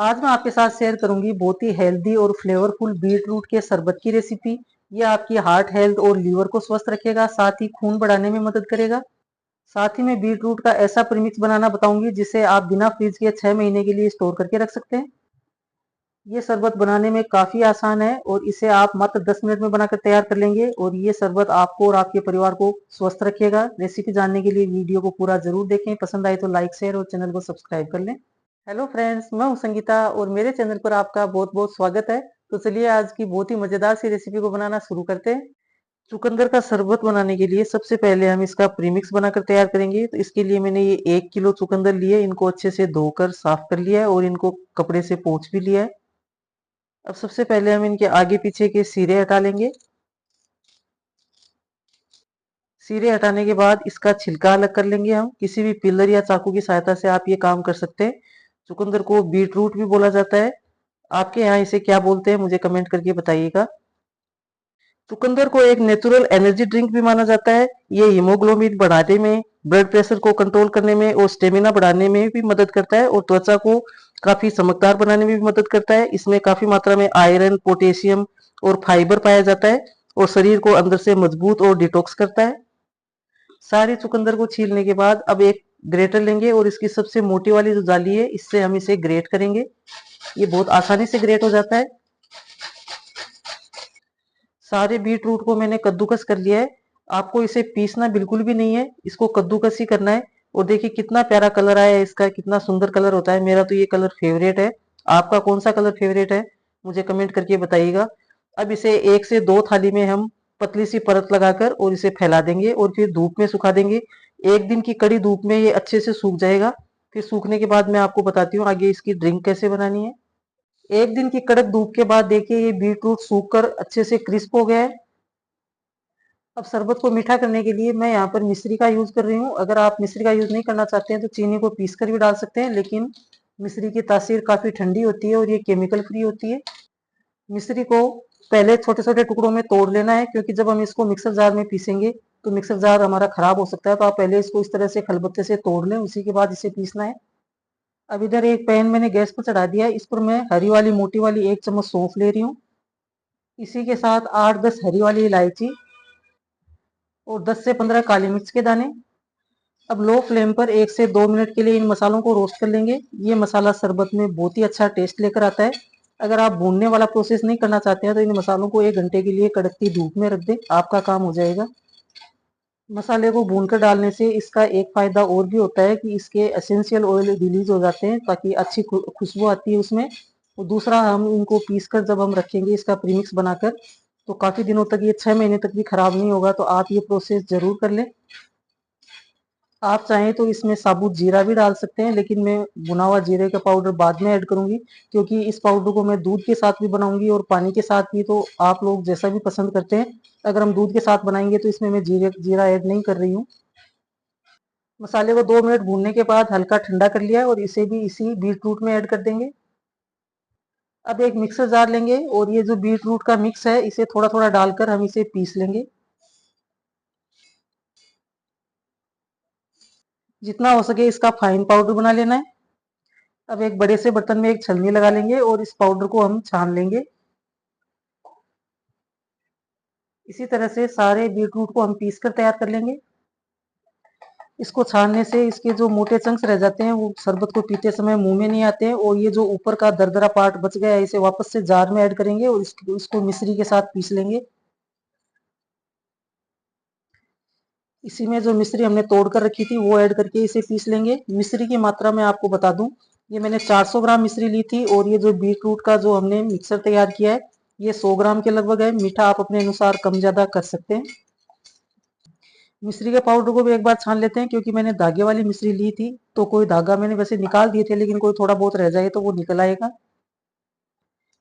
आज मैं आपके साथ शेयर करूंगी बहुत ही हेल्दी और फ्लेवरफुल बीट रूट के शरबत की रेसिपी। ये आपकी हार्ट हेल्थ और लीवर को स्वस्थ रखेगा, साथ ही खून बढ़ाने में मदद करेगा। साथ ही मैं बीट रूट का ऐसा प्रीमिक्स बनाना बताऊंगी जिसे आप बिना फ्रिज के 6 महीने के लिए स्टोर करके रख सकते हैं। ये शरबत बनाने में काफी आसान है और इसे आप मात्र 10 मिनट में बनाकर तैयार कर लेंगे और ये शरबत आपको और आपके परिवार को स्वस्थ रखेगा। रेसिपी जानने के लिए वीडियो को पूरा जरूर देखें, पसंद आए तो लाइक शेयर और चैनल को सब्सक्राइब कर लें। हेलो फ्रेंड्स, मैं हूं संगीता और मेरे चैनल पर आपका बहुत बहुत स्वागत है। तो चलिए आज की बहुत ही मजेदार सी रेसिपी को बनाना शुरू करते हैं। चुकंदर का शरबत बनाने के लिए सबसे पहले हम इसका प्रीमिक्स बनाकर तैयार करेंगे। तो इसके लिए मैंने ये 1 किलो चुकंदर लिए, इनको अच्छे से धोकर साफ कर लिया है और इनको कपड़े से पोंछ भी लिया है। अब सबसे पहले हम इनके आगे पीछे के सिरे हटा लेंगे। सिरे हटाने के बाद इसका छिलका अलग कर लेंगे। हम किसी भी पिलर या चाकू की सहायता से आप ये काम कर सकते हैं। चुकंदर को बीट रूट भी बोला जाता है, आपके यहाँ इसे क्या बोलते हैं मुझे कमेंट करके बताइएगा। चुकंदर को एक नेचुरल एनर्जी ड्रिंक भी माना जाता है। ये हीमोग्लोबिन बढ़ाने में, ब्लड प्रेशर को कंट्रोल करने में और स्टेमिना बढ़ाने में भी मदद करता है और त्वचा को काफी चमकदार बनाने में भी मदद करता है। इसमें काफी मात्रा में आयरन, पोटेशियम और फाइबर पाया जाता है और शरीर को अंदर से मजबूत और डिटॉक्स करता है। सारे चुकंदर को छीलने के बाद अब एक ग्रेटर लेंगे और इसकी सबसे मोटी वाली जो जाली है इससे हम इसे ग्रेट करेंगे। ये बहुत आसानी से ग्रेट हो जाता है। सारे बीट रूट को मैंने कद्दूकस कर लिया है। आपको इसे पीसना बिल्कुल भी नहीं है, इसको कद्दूकस ही करना है। और देखिए कितना प्यारा कलर आया है इसका, कितना सुंदर कलर होता है। मेरा तो ये कलर फेवरेट है। आपका कौन सा कलर फेवरेट है मुझे कमेंट करके बताइएगा। अब इसे 1 से 2 थाली में हम पतली सी परत लगाकर और इसे फैला देंगे और फिर धूप में सुखा देंगे। 1 दिन की कड़ी धूप में ये अच्छे से सूख जाएगा। फिर सूखने के बाद मैं आपको बताती हूँ आगे इसकी ड्रिंक कैसे बनानी है। 1 दिन की कड़क धूप के बाद देखिए ये बीट रूट सूख कर अच्छे से क्रिस्प हो गया है। अब शरबत को मीठा करने के लिए मैं यहाँ पर मिश्री का यूज कर रही हूँ। अगर आप मिश्री का यूज नहीं करना चाहते हैं तो चीनी को पीस कर भी डाल सकते हैं, लेकिन मिश्री की तासीर काफी ठंडी होती है और ये केमिकल फ्री होती है। मिश्री को पहले छोटे छोटे टुकड़ों में तोड़ लेना है, क्योंकि जब हम इसको मिक्सर जार में पीसेंगे तो मिक्सर जार हमारा खराब हो सकता है। तो आप पहले इसको इस तरह से खलबत्ते से तोड़ लें, उसी के बाद इसे पीसना है। अब इधर एक पैन मैंने गैस पर चढ़ा दिया है। इस पर मैं हरी वाली मोटी वाली 1 चम्मच सौंफ ले रही हूँ। इसी के साथ 8-10 हरी वाली इलायची और 10 से 15 काली मिर्च के दाने। अब लो फ्लेम पर 1 से 2 मिनट के लिए इन मसालों को रोस्ट कर लेंगे। ये मसाला शरबत में बहुत ही अच्छा टेस्ट लेकर आता है। अगर आप भूनने वाला प्रोसेस नहीं करना चाहते हैं तो इन मसालों को 1 घंटे के लिए कड़कती धूप में रख दें, आपका काम हो जाएगा। मसाले को भूनकर डालने से इसका एक फायदा और भी होता है कि इसके एसेंशियल ऑयल रिलीज हो जाते हैं, ताकि अच्छी खुशबू आती है उसमें। और दूसरा, हम इनको पीस कर जब हम रखेंगे इसका प्रीमिक्स बनाकर, तो काफी दिनों तक, ये 6 महीने तक भी खराब नहीं होगा। तो आप ये प्रोसेस जरूर कर लें। आप चाहें तो इसमें साबुत जीरा भी डाल सकते हैं, लेकिन मैं भुना हुआ जीरे का पाउडर बाद में ऐड करूंगी, क्योंकि इस पाउडर को मैं दूध के साथ भी बनाऊंगी और पानी के साथ भी। तो आप लोग जैसा भी पसंद करते हैं। अगर हम दूध के साथ बनाएंगे तो इसमें मैं जीरा ऐड नहीं कर रही हूँ। मसाले को 2 मिनट भूनने के बाद हल्का ठंडा कर लिया और इसे भी इसी बीट रूट में ऐड कर देंगे। अब एक मिक्सर जार लेंगे और ये जो बीट रूट का मिक्स है इसे थोड़ा थोड़ा डालकर हम इसे पीस लेंगे। जितना हो सके इसका फाइन पाउडर बना लेना है। अब एक बड़े से बर्तन में एक छलनी लगा लेंगे और इस पाउडर को हम छान लेंगे। इसी तरह से सारे बीट रूट को हम पीस कर तैयार कर लेंगे। इसको छानने से इसके जो मोटे चंक्स रह जाते हैं वो शरबत को पीते समय मुंह में नहीं आते हैं, और ये जो ऊपर का दरदरा पार्ट बच गया है इसे वापस से जार में ऐड करेंगे और इसको मिश्री के साथ पीस लेंगे। इसी में जो मिश्री हमने तोड़ कर रखी थी वो ऐड करके इसे पीस लेंगे। मिश्री की मात्रा मैं आपको बता दूं, ये मैंने 400 ग्राम मिश्री ली थी और ये जो बीट रूट का जो हमने मिक्सर तैयार किया है ये 100 ग्राम के लगभग है। मीठा आप अपने अनुसार कम ज्यादा कर सकते हैं। मिश्री के पाउडर को भी एक बार छान लेते हैं, क्योंकि मैंने धागे वाली मिश्री ली थी तो कोई धागा मैंने वैसे निकाल दिए थे, लेकिन कोई थोड़ा बहुत रह जाए तो वो निकल आएगा।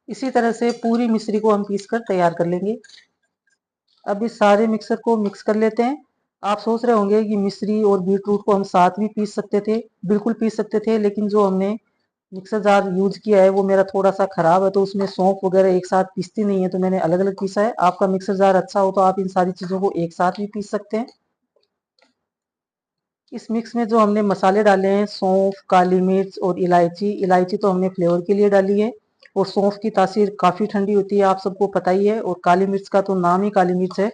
इसी तरह से पूरी मिश्री को हम पीस कर तैयार कर लेंगे। अब इस सारे मिक्सर को मिक्स कर लेते हैं। आप सोच रहे होंगे कि मिश्री और बीट रूट को हम साथ भी पीस सकते थे। बिल्कुल पीस सकते थे, लेकिन जो हमने मिक्सर जार यूज किया है वो मेरा थोड़ा सा खराब है, तो उसमें सौंफ वगैरह एक साथ पीसती नहीं है, तो मैंने अलग अलग पीसा है। आपका मिक्सर जार अच्छा हो तो आप इन सारी चीजों को एक साथ भी पीस सकते हैं। इस मिक्स में जो हमने मसाले डाले हैं, सौंफ, काली मिर्च और इलायची, इलायची तो हमने फ्लेवर के लिए डाली है और सौंफ की तासीर काफ़ी ठंडी होती है, आप सबको पता ही है। और काली मिर्च का तो नाम ही काली मिर्च है,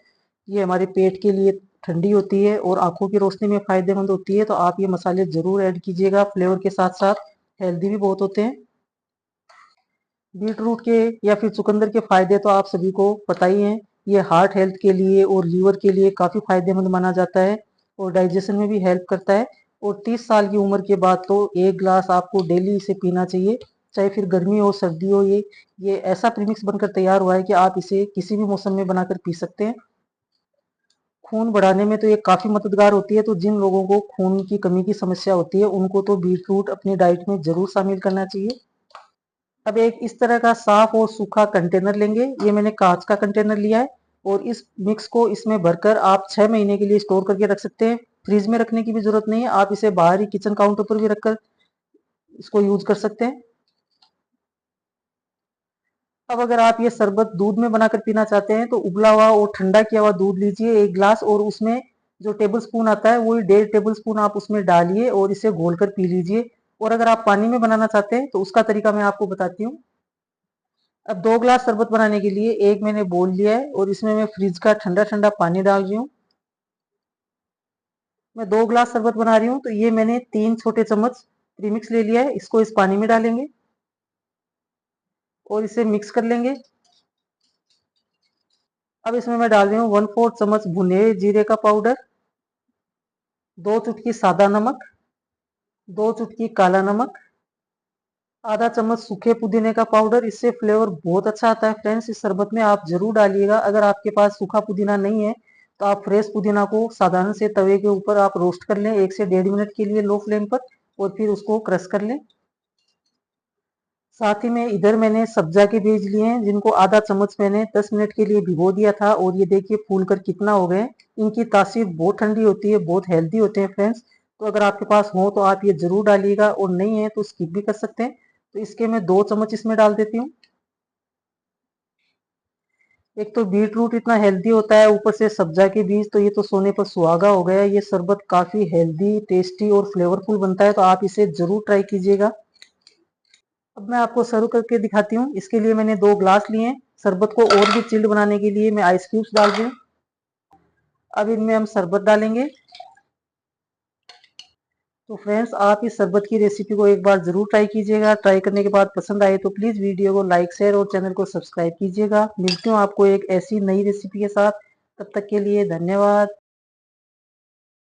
ये हमारे पेट के लिए ठंडी होती है और आंखों की रोशनी में फायदेमंद होती है। तो आप ये मसाले जरूर ऐड कीजिएगा, फ्लेवर के साथ साथ हेल्दी भी बहुत होते हैं। बीट रूट के या फिर चुकंदर के फायदे तो आप सभी को पता ही हैं। ये हार्ट हेल्थ के लिए और लीवर के लिए काफी फायदेमंद माना जाता है और डाइजेशन में भी हेल्प करता है। और 30 साल की उम्र के बाद तो 1 गिलास आपको डेली इसे पीना चाहिए, चाहे फिर गर्मी हो सर्दी हो। ये ऐसा प्रीमिक्स बनकर तैयार हुआ है कि आप इसे किसी भी मौसम में बनाकर पी सकते हैं। खून बढ़ाने में तो ये काफी मददगार होती है। तो जिन लोगों को खून की कमी की समस्या होती है उनको तो बीट रूट अपनी डाइट में जरूर शामिल करना चाहिए। अब एक इस तरह का साफ और सूखा कंटेनर लेंगे, ये मैंने कांच का कंटेनर लिया है और इस मिक्स को इसमें भरकर आप 6 महीने के लिए स्टोर करके रख सकते हैं। फ्रिज में रखने की भी जरूरत नहीं है, आप इसे बाहर ही किचन काउंटर पर भी रखकर इसको यूज कर सकते हैं। अब अगर आप ये शरबत दूध में बनाकर पीना चाहते हैं तो उबला हुआ और ठंडा किया हुआ दूध लीजिए 1 गिलास, और उसमें जो टेबल स्पून आता है वही 1.5 टेबल स्पून आप उसमें डालिए और इसे घोलकर पी लीजिए। और अगर आप पानी में बनाना चाहते हैं तो उसका तरीका मैं आपको बताती हूँ। अब 2 गिलास शरबत बनाने के लिए एक मैंने बोल लिया है और इसमें मैं फ्रिज का ठंडा ठंडा पानी डाल रही हूँ। मैं 2 गिलास शरबत बना रही हूँ तो ये मैंने 3 छोटे चम्मच प्रीमिक्स ले लिया है, इसको इस पानी में डालेंगे और इसे मिक्स कर लेंगे। अब इसमें मैं डाल रही हूँ 1/4 चम्मच भुने जीरे का पाउडर, 2 चुटकी सादा नमक, 2 चुटकी काला नमक, आधा चम्मच सूखे पुदीने का पाउडर। इससे फ्लेवर बहुत अच्छा आता है फ्रेंड्स, इस शरबत में आप जरूर डालिएगा। अगर आपके पास सूखा पुदीना नहीं है तो आप फ्रेश पुदीना को साधारण से तवे के ऊपर आप रोस्ट कर लें 1 से 1.5 मिनट के लिए लो फ्लेम पर, और फिर उसको क्रश कर लें। साथ ही में इधर मैंने सब्जा के बीज लिए हैं जिनको आधा चम्मच मैंने 10 मिनट के लिए भिगो दिया था, और ये देखिए फूल कर कितना हो गए। इनकी तासीर बहुत ठंडी होती है, बहुत हेल्दी होते हैं फ्रेंड्स। तो अगर आपके पास हो तो आप ये जरूर डालिएगा, और नहीं है तो स्किप भी कर सकते हैं। तो इसके मैं 2 चम्मच इसमें डाल देती हूँ। एक तो बीट रूट इतना हेल्दी होता है, ऊपर से सब्जा के बीज, तो ये तो सोने पर सुहागा हो गया। ये शरबत काफी हेल्दी, टेस्टी और फ्लेवरफुल बनता है, तो आप इसे जरूर ट्राई कीजिएगा। अब मैं आपको सर्व करके दिखाती हूँ। इसके लिए मैंने 2 गिलास लिए हैं। शरबत को और भी चिल्ड बनाने के लिए मैं आइस क्यूब्स डाल रही हूँ। अब इनमें हम शरबत डालेंगे। तो फ्रेंड्स, आप इस शरबत की रेसिपी को एक बार जरूर ट्राई कीजिएगा। ट्राई करने के बाद पसंद आए तो प्लीज वीडियो को लाइक शेयर और चैनल को सब्सक्राइब कीजिएगा। मिलती हूँ आपको एक ऐसी नई रेसिपी के साथ, तब तक के लिए धन्यवाद।